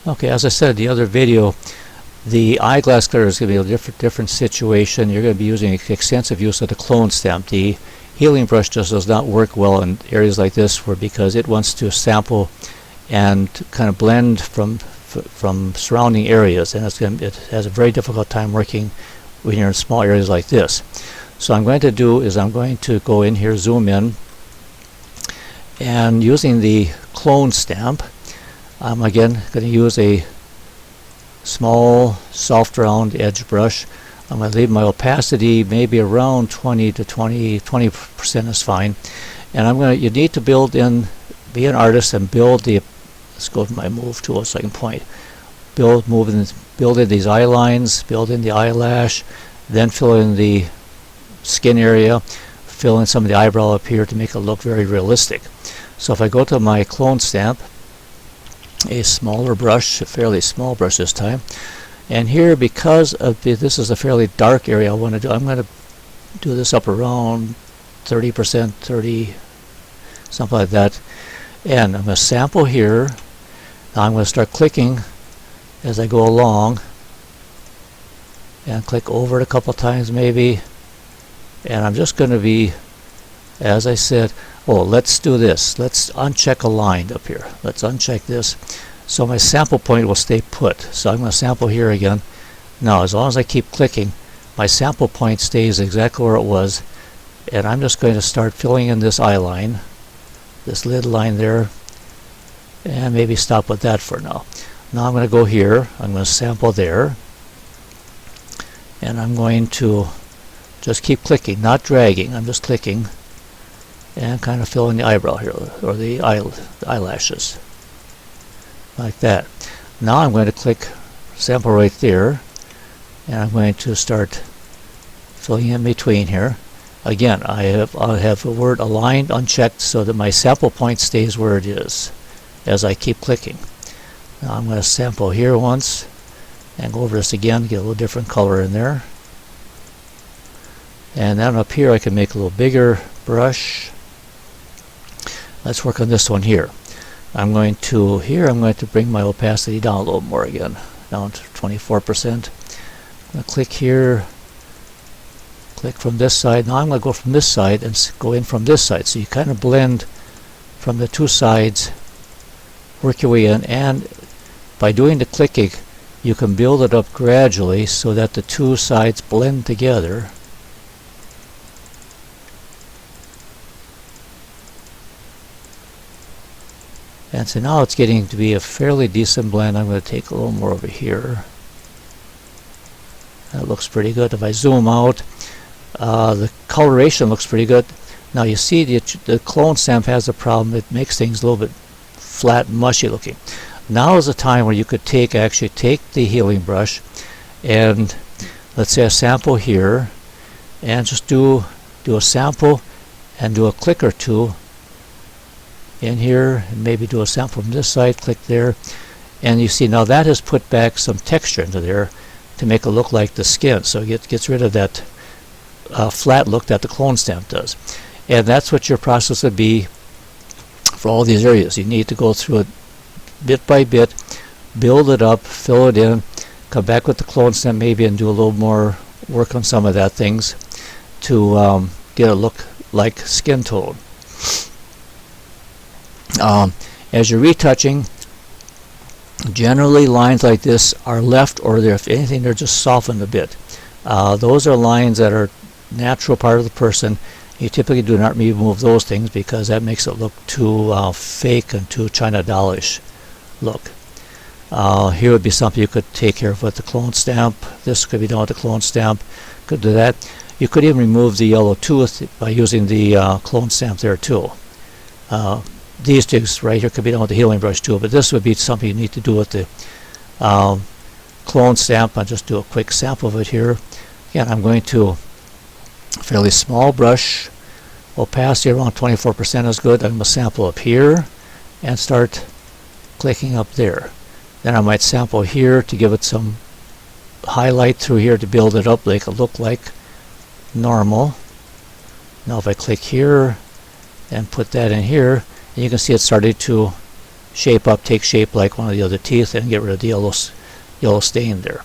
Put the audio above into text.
Okay, as I said in the other video, the eyeglass glitter is going to be a different situation. You're going to be using extensive use of the clone stamp. The healing brush just does not work well in areas like this, because it wants to sample and kind of blend from surrounding areas, and it has a very difficult time working when you're in small areas like this. So I'm going to do is I'm going to go in here, zoom in, and using the clone stamp, I'm again going to use a small soft round edge brush. I'm going to leave my opacity maybe around 20% is fine, and you need to be an artist and build the, let's go to my move tool so I can point, build in these eye lines, build in the eyelash, then fill in the skin area, fill in some of the eyebrow up here to make it look very realistic. So if I go to my clone stamp, a smaller brush, a fairly small brush this time, and here, because of this is a fairly dark area I'm going to do this up around 30%, 30, something like that, and I'm going to sample here. Now I'm going to start clicking as I go along, and click over it a couple times maybe, and I'm just going to be, as I said, let's do this. Let's uncheck a line up here. Let's uncheck this so my sample point will stay put. So I'm going to sample here again. Now as long as I keep clicking, my sample point stays exactly where it was, and I'm just going to start filling in this eye line, this lid line there, and maybe stop with that for now. Now I'm going to go here, I'm going to sample there, and I'm going to just keep clicking, not dragging, I'm just clicking and kind of filling the eyebrow here, or the eyelashes, like that. Now I'm going to click sample right there, and I'm going to start filling in between here. Again, I'll have the word aligned unchecked so that my sample point stays where it is as I keep clicking. Now I'm going to sample here once and go over this again, get a little different color in there. And then up here I can make a little bigger brush. Let's work on this one here. I'm going to bring my opacity down a little more again, down to 24%. I'm going to click here, click from this side. Now I'm going to go from this side and go in from this side. So you kind of blend from the two sides, work your way in, and by doing the clicking you can build it up gradually so that the two sides blend together. And so now it's getting to be a fairly decent blend. I'm going to take a little more over here. That looks pretty good. If I zoom out, the coloration looks pretty good. Now you see the clone stamp has a problem. It makes things a little bit flat and mushy looking. Now is the time where you could actually take the healing brush and, let's say, a sample here, and just do a sample and do a click or two in here, and maybe do a sample from this side, click there, and you see now that has put back some texture into there to make it look like the skin, so it gets rid of that flat look that the clone stamp does. And that's what your process would be for all these areas. You need to go through it bit by bit, build it up, fill it in, come back with the clone stamp maybe and do a little more work on some of that things to get a look like skin tone. As you're retouching, generally lines like this are left, or if anything they're just softened a bit. Those are lines that are natural part of the person. You typically do not remove those things because that makes it look too fake and too China dollish look. Here would be something you could take care of with the clone stamp. This could be done with the clone stamp. Could do that. You could even remove the yellow tooth by using the clone stamp there too. These two right here could be done with the healing brush too, but this would be something you need to do with the clone stamp. I'll just do a quick sample of it here. Again, I'm going to fairly small brush, opacity around 24% is good. I'm going to sample up here and start clicking up there. Then I might sample here to give it some highlight through here to build it up, make it look like normal. Now if I click here and put that in here, and you can see it started to shape up, take shape like one of the other teeth, and get rid of the yellow stain there.